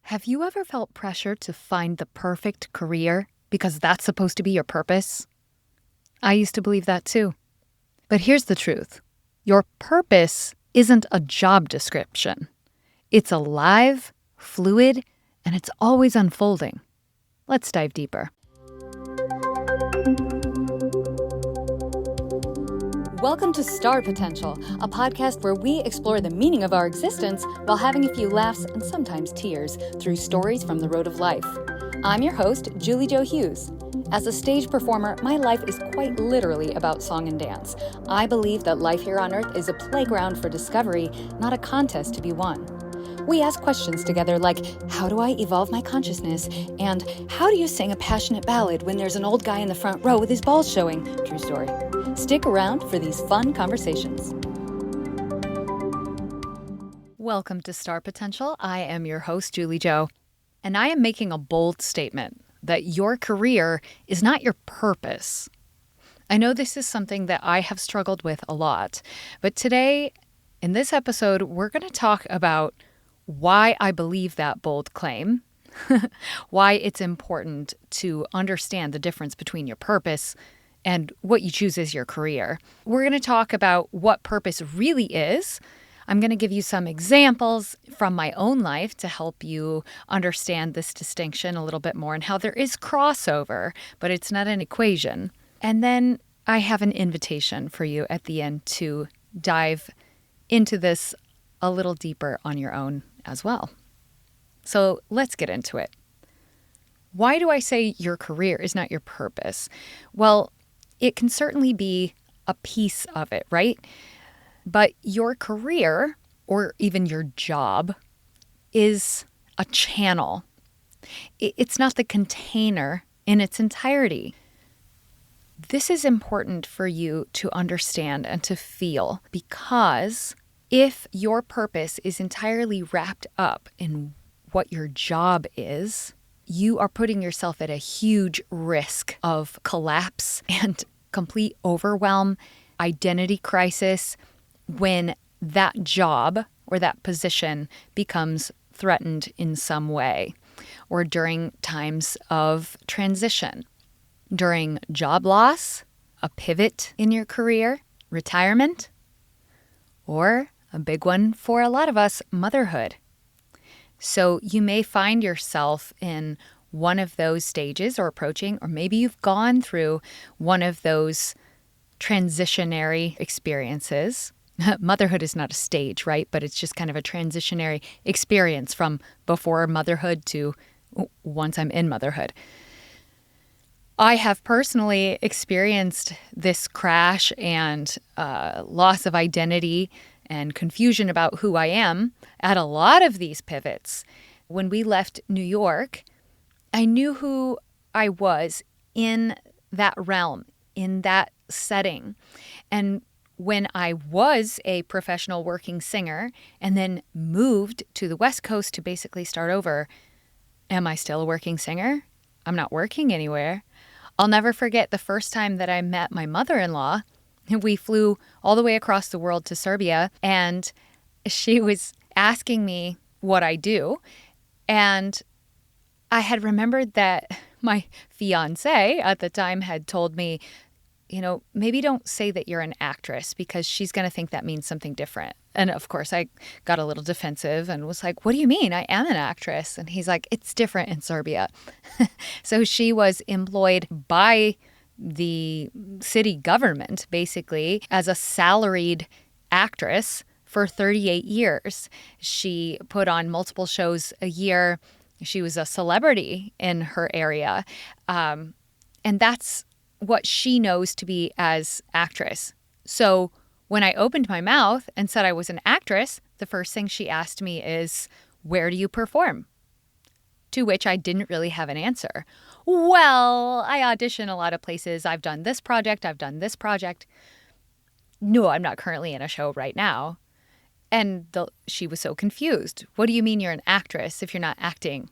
Have you ever felt pressure to find the perfect career because that's supposed to be your purpose? I used to believe that too. But here's the truth. Your purpose isn't a job description. It's alive, fluid, and it's always unfolding. Let's dive deeper. Welcome to Star Potential, a podcast where we explore the meaning of our existence while having a few laughs and sometimes tears through stories from the road of life. I'm your host, Julie Jo Hughes. As a stage performer, my life is quite literally about song and dance. I believe that life here on Earth is a playground for discovery, not a contest to be won. We ask questions together like, how do I evolve my consciousness? And how do you sing a passionate ballad when there's an old guy in the front row with his balls showing? True story. Stick around for these fun conversations. Welcome to Star Potential. I am your host, Julie Jo, and I am making a bold statement that your career is not your purpose. I know this is something that I have struggled with a lot, but today, in this episode, we're going to talk about why I believe that bold claim, why it's important to understand the difference between your purpose and what you choose as your career. We're going to talk about what purpose really is. I'm going to give you some examples from my own life to help you understand this distinction a little bit more and how there is crossover, but it's not an equation. And then I have an invitation for you at the end to dive into this a little deeper on your own as well. So let's get into it. Why do I say your career is not your purpose? Well, it can certainly be a piece of it, right? But your career, or even your job, is a channel. It's not the container in its entirety. This is important for you to understand and to feel, because if your purpose is entirely wrapped up in what your job is, you are putting yourself at a huge risk of collapse and complete overwhelm, identity crisis, when that job or that position becomes threatened in some way, or during times of transition, during job loss, a pivot in your career, retirement, or a big one for a lot of us, motherhood. So you may find yourself in one of those stages or approaching, or maybe you've gone through one of those transitionary experiences. Motherhood is not a stage, right? But it's just kind of a transitionary experience from before motherhood to once I'm in motherhood. I have personally experienced this crash and loss of identity and confusion about who I am at a lot of these pivots. When we left New York, I knew who I was in that realm, in that setting. And when I was a professional working singer and then moved to the West Coast to basically start over, am I still a working singer? I'm not working anywhere. I'll never forget the first time that I met my mother-in-law. We flew all the way across the world to Serbia, and she was asking me what I do. And I had remembered that my fiance at the time had told me, maybe don't say that you're an actress because she's going to think that means something different. And of course, I got a little defensive and was like, what do you mean? I am an actress. And he's like, it's different in Serbia. So she was employed by the city government, basically, as a salaried actress for 38 years. She put on multiple shows a year. She was a celebrity in her area. And that's what she knows to be as actress. So when I opened my mouth and said I was an actress, the first thing she asked me is, where do you perform? To which I didn't really have an answer. Well, I audition a lot of places. I've done this project. I've done this project. No, I'm not currently in a show right now. And she was so confused. What do you mean you're an actress if you're not acting?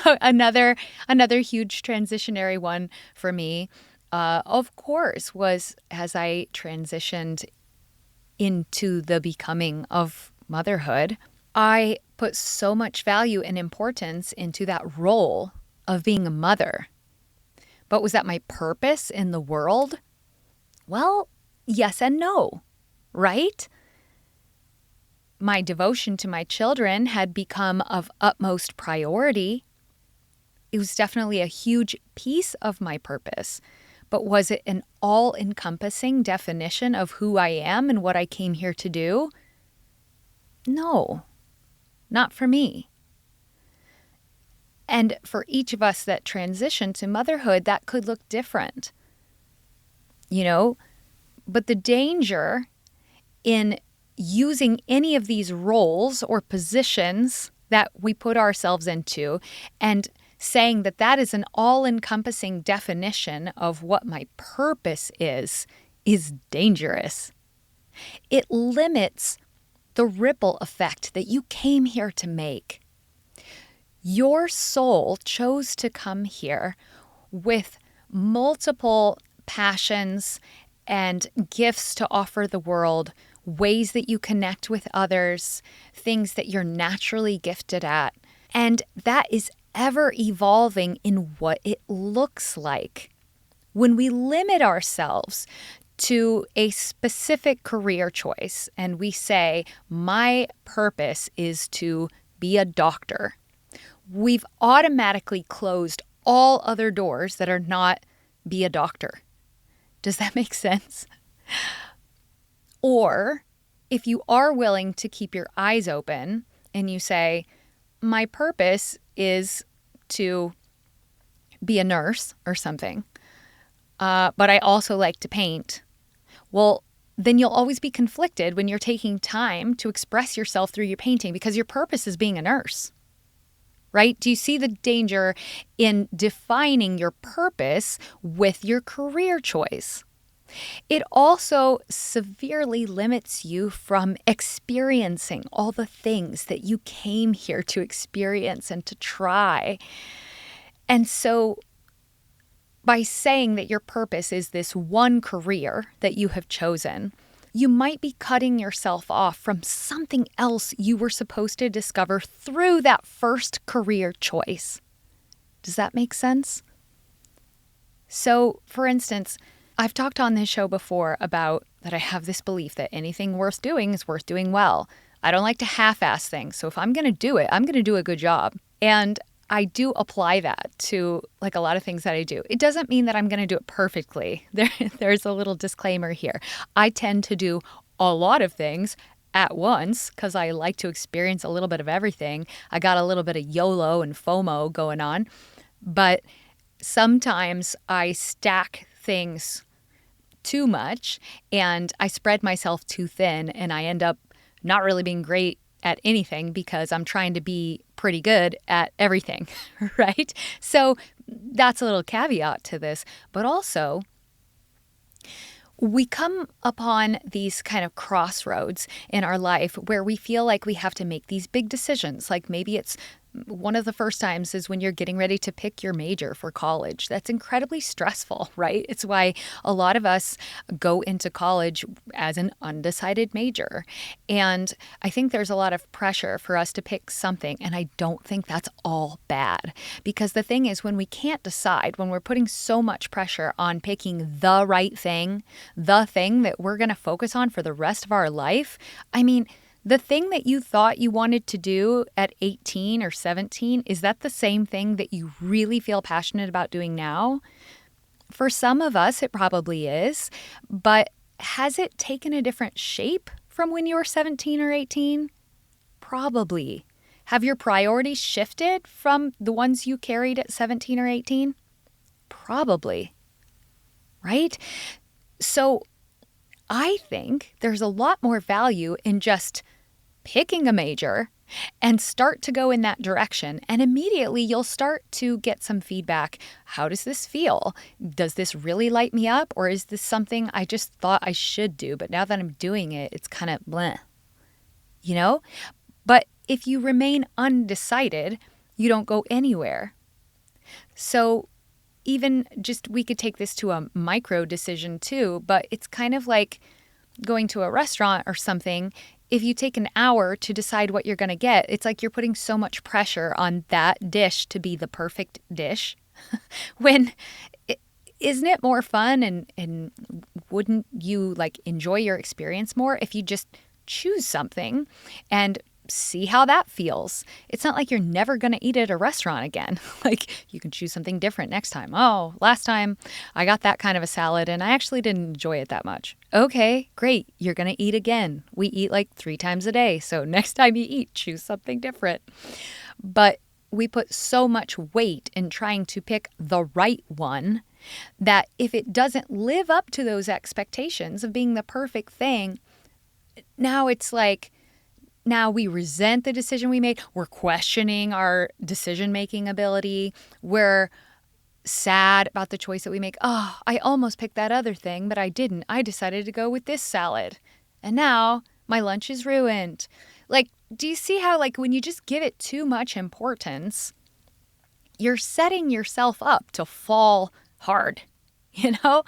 Another huge transitionary one for me, of course, was as I transitioned into the becoming of motherhood. I put so much value and importance into that role of being a mother. But was that my purpose in the world? Well, yes and no, right? My devotion to my children had become of utmost priority. It was definitely a huge piece of my purpose. But was it an all-encompassing definition of who I am and what I came here to do? No, not for me. And for each of us that transition to motherhood, that could look different. But the danger in using any of these roles or positions that we put ourselves into and saying that that is an all-encompassing definition of what my purpose is dangerous. It limits the ripple effect that you came here to make. Your soul chose to come here with multiple passions and gifts to offer the world, ways that you connect with others, things that you're naturally gifted at. And that is ever evolving in what it looks like. When we limit ourselves to a specific career choice and we say, my purpose is to be a doctor, we've automatically closed all other doors that are not be a doctor. Does that make sense? Or if you are willing to keep your eyes open and you say, my purpose is to be a nurse or something, but I also like to paint, well, then you'll always be conflicted when you're taking time to express yourself through your painting because your purpose is being a nurse. Right? Do you see the danger in defining your purpose with your career choice? It also severely limits you from experiencing all the things that you came here to experience and to try. And so by saying that your purpose is this one career that you have chosen, you might be cutting yourself off from something else you were supposed to discover through that first career choice. Does that make sense? So, for instance, I've talked on this show before about that I have this belief that anything worth doing is worth doing well. I don't like to half-ass things. So if I'm going to do it, I'm going to do a good job. And I do apply that to like a lot of things that I do. It doesn't mean that I'm going to do it perfectly. There's a little disclaimer here. I tend to do a lot of things at once because I like to experience a little bit of everything. I got a little bit of YOLO and FOMO going on. But sometimes I stack things too much and I spread myself too thin and I end up not really being great at anything because I'm trying to be pretty good at everything, right? So that's a little caveat to this. But also, we come upon these kind of crossroads in our life where we feel like we have to make these big decisions. Like maybe it's one of the first times is when you're getting ready to pick your major for college. That's incredibly stressful, right? It's why a lot of us go into college as an undecided major. And I think there's a lot of pressure for us to pick something. And I don't think that's all bad. Because the thing is, when we can't decide, when we're putting so much pressure on picking the right thing, the thing that we're going to focus on for the rest of our life, I mean, the thing that you thought you wanted to do at 18 or 17, is that the same thing that you really feel passionate about doing now? For some of us, it probably is, but has it taken a different shape from when you were 17 or 18? Probably. Have your priorities shifted from the ones you carried at 17 or 18? Probably. Right? So I think there's a lot more value in just picking a major and start to go in that direction. And immediately you'll start to get some feedback. How does this feel? Does this really light me up? Or is this something I just thought I should do, but now that I'm doing it, it's kind of bleh, But if you remain undecided, you don't go anywhere. So even just, we could take this to a micro decision too, but it's kind of like going to a restaurant or something. if you take an hour to decide what you're going to get, it's like you're putting so much pressure on that dish to be the perfect dish. When isn't it more fun and wouldn't you like enjoy your experience more if you just choose something and see how that feels? It's not like you're never going to eat at a restaurant again. Like you can choose something different next time. Oh, last time I got that kind of a salad and I actually didn't enjoy it that much. Okay, great. You're going to eat again. We eat like 3 times a day. So next time you eat, choose something different. But we put so much weight in trying to pick the right one that if it doesn't live up to those expectations of being the perfect thing, now it's like, now we resent the decision we made. We're questioning our decision-making ability. We're sad about the choice that we make. Oh, I almost picked that other thing, but I didn't. I decided to go with this salad. And now my lunch is ruined. Like, do you see how, like, when you just give it too much importance, you're setting yourself up to fall hard, you know?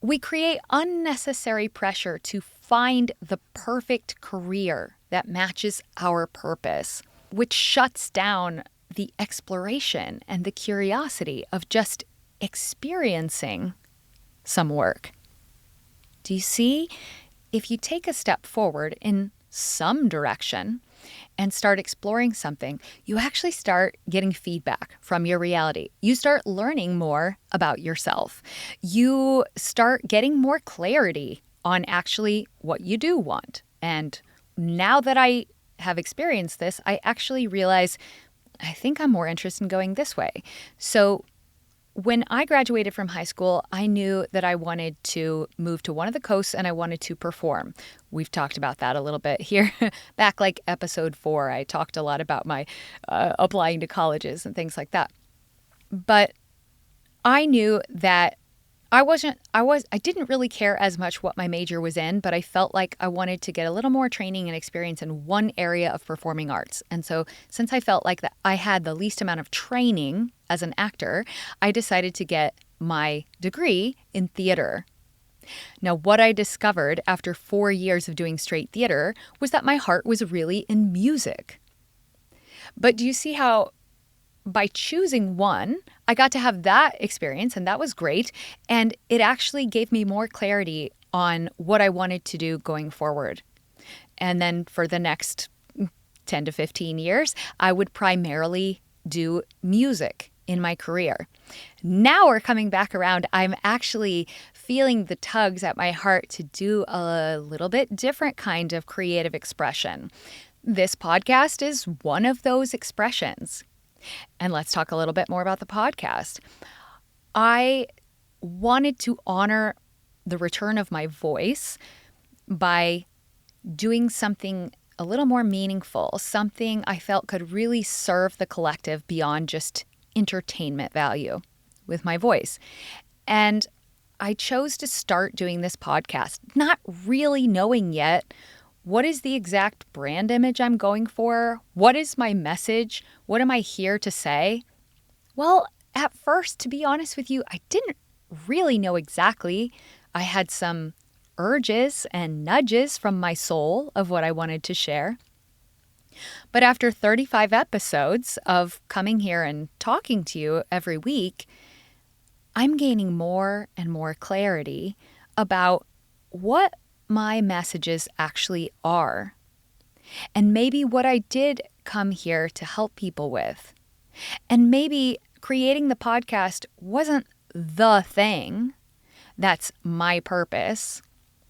We create unnecessary pressure to find the perfect career that matches our purpose, which shuts down the exploration and the curiosity of just experiencing some work. Do you see? If you take a step forward in some direction and start exploring something, you actually start getting feedback from your reality. You start learning more about yourself. You start getting more clarity on actually what you do want. And now that I have experienced this, I actually realize I think I'm more interested in going this way. So when I graduated from high school, I knew that I wanted to move to one of the coasts and I wanted to perform. We've talked about that a little bit here. Back like episode 4, I talked a lot about my applying to colleges and things like that. But I knew that I didn't really care as much what my major was in, but I felt like I wanted to get a little more training and experience in one area of performing arts. And so since I felt like that I had the least amount of training as an actor, I decided to get my degree in theater. Now, what I discovered after 4 years of doing straight theater was that my heart was really in music. But do you see how by choosing one, I got to have that experience, and that was great. And it actually gave me more clarity on what I wanted to do going forward. And then for the next 10 to 15 years, I would primarily do music in my career. Now we're coming back around. I'm actually feeling the tugs at my heart to do a little bit different kind of creative expression. This podcast is one of those expressions. And let's talk a little bit more about the podcast. I wanted to honor the return of my voice by doing something a little more meaningful, something I felt could really serve the collective beyond just entertainment value with my voice. And I chose to start doing this podcast, not really knowing yet what is the exact brand image I'm going for? What is my message? What am I here to say? Well, at first, to be honest with you, I didn't really know exactly. I had some urges and nudges from my soul of what I wanted to share. But after 35 episodes of coming here and talking to you every week, I'm gaining more and more clarity about what my messages actually are, and maybe what I did come here to help people with. And maybe creating the podcast wasn't the thing that's my purpose.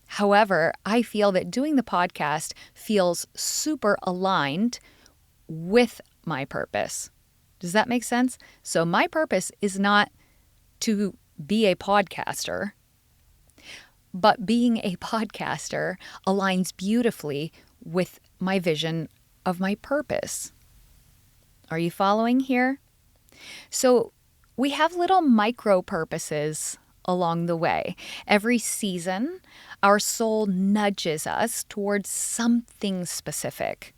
However, I feel that doing the podcast feels super aligned with my purpose. Does that make sense? So my purpose is not to be a podcaster, but being a podcaster aligns beautifully with my vision of my purpose. Are you following here? So we have little micro purposes along the way. Every season, our soul nudges us towards something specific.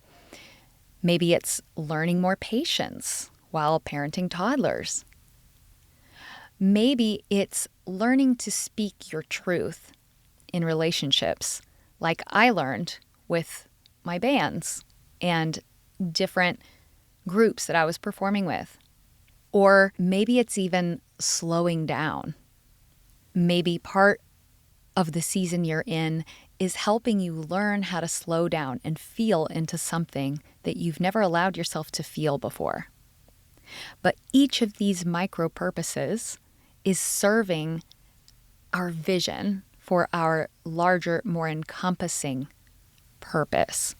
Maybe it's learning more patience while parenting toddlers. Maybe it's learning to speak your truth in relationships, like I learned with my bands and different groups that I was performing with. Or maybe it's even slowing down. Maybe part of the season you're in is helping you learn how to slow down and feel into something that you've never allowed yourself to feel before. But each of these micro purposes is serving our vision for our larger, more encompassing purpose.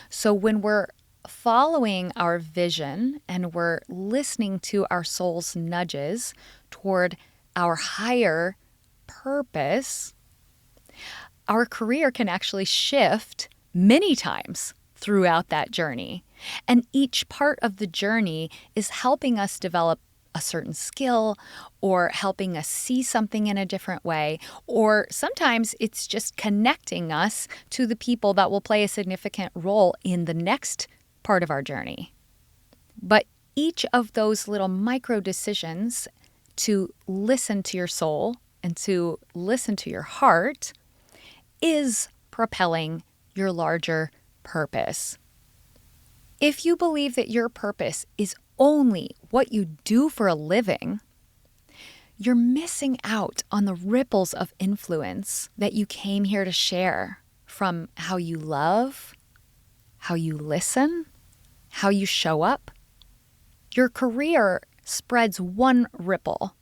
So when we're following our vision and we're listening to our soul's nudges toward our higher purpose, our career can actually shift many times throughout that journey. And each part of the journey is helping us develop a certain skill or helping us see something in a different way. Or sometimes it's just connecting us to the people that will play a significant role in the next part of our journey. But each of those little micro decisions to listen to your soul and to listen to your heart is propelling your larger purpose. If you believe that your purpose is only what you do for a living, you're missing out on the ripples of influence that you came here to share from how you love, how you listen, how you show up. Your career spreads one ripple,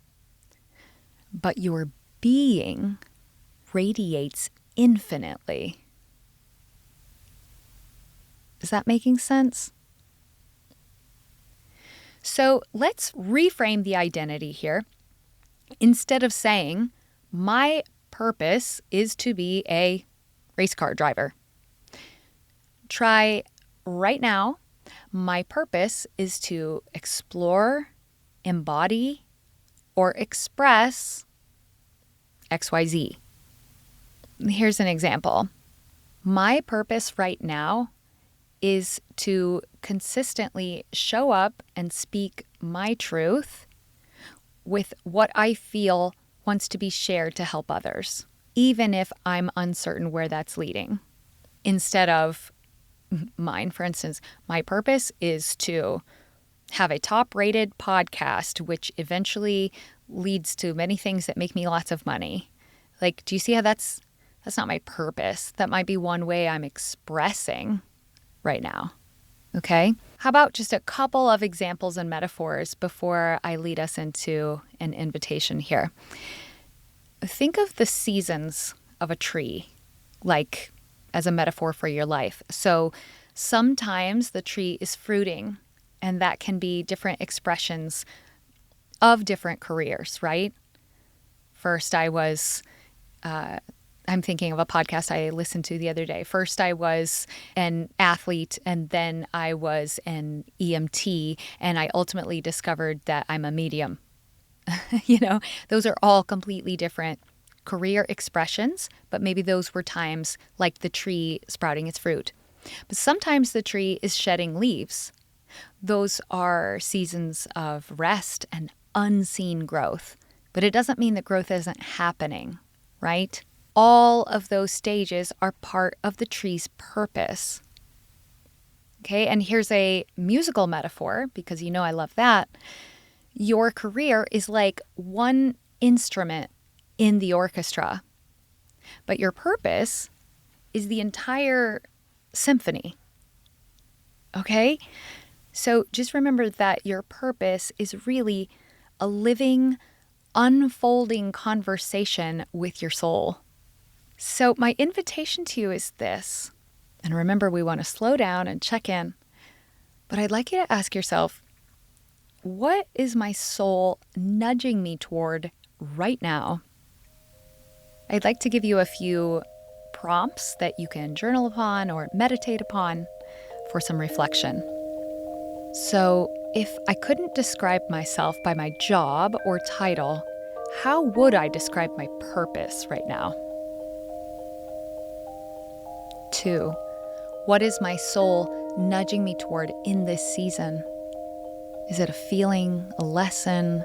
but your being radiates infinitely. Is that making sense? So let's reframe the identity here. Instead of saying, my purpose is to be a race car driver, try right now, my purpose is to explore, embody, or express XYZ. Here's an example. My purpose right now is to consistently show up and speak my truth with what I feel wants to be shared to help others, even if I'm uncertain where that's leading. Instead of mine, for instance, my purpose is to have a top-rated podcast, which eventually leads to many things that make me lots of money. Like, do you see how that's not my purpose? That might be one way I'm expressing right now. Okay? How about just a couple of examples and metaphors before I lead us into an invitation here? Think of the seasons of a tree, like as a metaphor for your life. So sometimes the tree is fruiting, and that can be different expressions of different careers, right? First, I'm thinking of a podcast I listened to the other day. First, I was an athlete, and then I was an EMT, and I ultimately discovered that I'm a medium. Those are all completely different career expressions, but maybe those were times like the tree sprouting its fruit. But sometimes the tree is shedding leaves. Those are seasons of rest and unseen growth. But it doesn't mean that growth isn't happening, right? All of those stages are part of the tree's purpose. Okay, and here's a musical metaphor, because you know I love that. Your career is like one instrument in the orchestra, but your purpose is the entire symphony. Okay? So just remember that your purpose is really a living, unfolding conversation with your soul. So my invitation to you is this, and remember, we want to slow down and check in, but I'd like you to ask yourself, what is my soul nudging me toward right now? I'd like to give you a few prompts that you can journal upon or meditate upon for some reflection. So if I couldn't describe myself by my job or title, how would I describe my purpose right now? 2, what is my soul nudging me toward in this season? Is it a feeling, a lesson,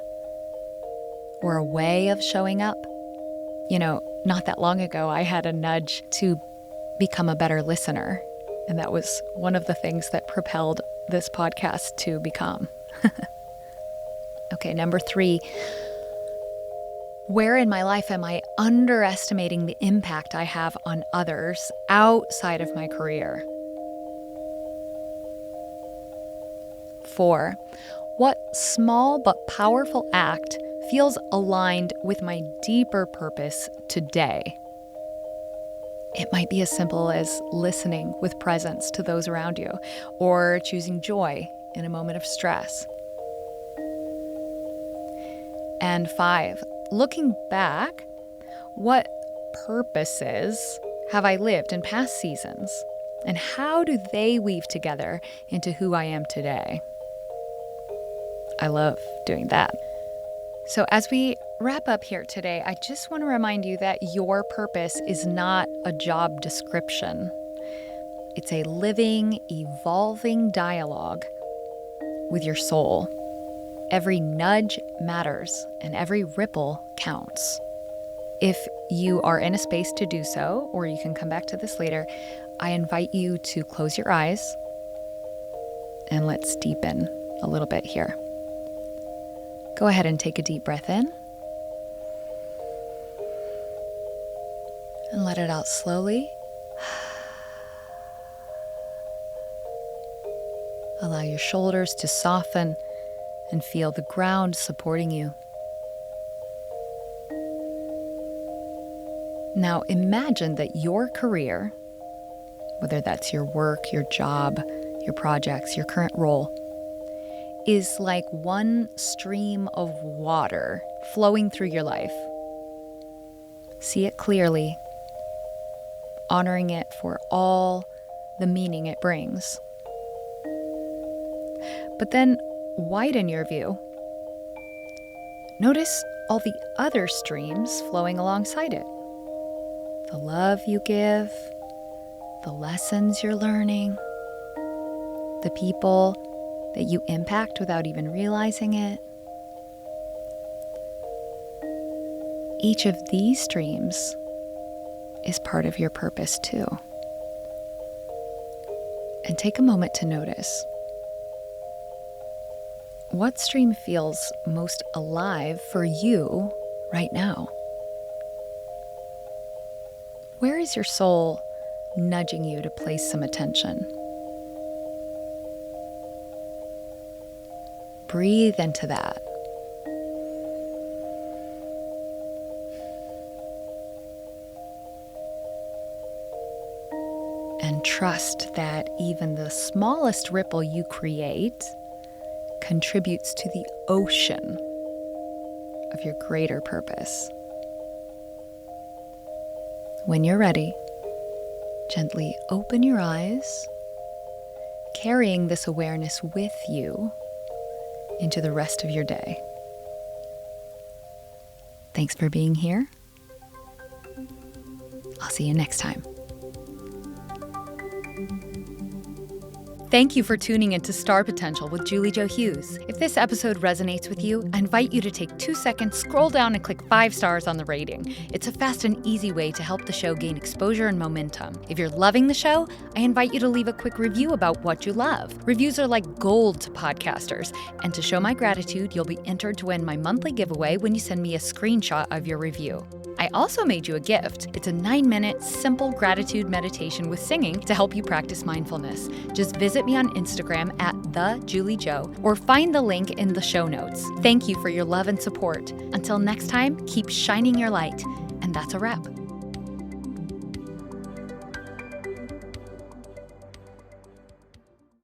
or a way of showing up? Not that long ago, I had a nudge to become a better listener. And that was one of the things that propelled this podcast to become. Okay, number 3. Where in my life am I underestimating the impact I have on others outside of my career? 4. What small but powerful act feels aligned with my deeper purpose today? It might be as simple as listening with presence to those around you, or choosing joy in a moment of stress. And 5, looking back, what purposes have I lived in past seasons, and how do they weave together into who I am today? I love doing that. So as we wrap up here today, I just want to remind you that your purpose is not a job description. It's a living, evolving dialogue with your soul. Every nudge matters, and every ripple counts. If you are in a space to do so, or you can come back to this later, I invite you to close your eyes and let's deepen a little bit here. Go ahead and take a deep breath in and let it out slowly. Allow your shoulders to soften and feel the ground supporting you. Now imagine that your career, whether that's your work, your job, your projects, your current role, is like one stream of water flowing through your life. See it clearly, honoring it for all the meaning it brings. But then widen your view. Notice all the other streams flowing alongside it. The love you give, the lessons you're learning, the people that you impact without even realizing it. Each of these streams is part of your purpose too. And take a moment to notice, what stream feels most alive for you right now? Where is your soul nudging you to place some attention? Breathe into that. And trust that even the smallest ripple you create contributes to the ocean of your greater purpose. When you're ready, gently open your eyes, carrying this awareness with you into the rest of your day. Thanks for being here. I'll see you next time. Thank you for tuning into Star Potential with Julie Jo Hughes. If this episode resonates with you, I invite you to take 2 seconds, scroll down and click 5 stars on the rating. It's a fast and easy way to help the show gain exposure and momentum. If you're loving the show, I invite you to leave a quick review about what you love. Reviews are like gold to podcasters, and to show my gratitude, you'll be entered to win my monthly giveaway when you send me a screenshot of your review. I also made you a gift. It's a 9-minute, simple gratitude meditation with singing to help you practice mindfulness. Just visit me on Instagram at @TheJulieJo or find the link in the show notes. Thank you for your love and support. Until next time, keep shining your light. And that's a wrap.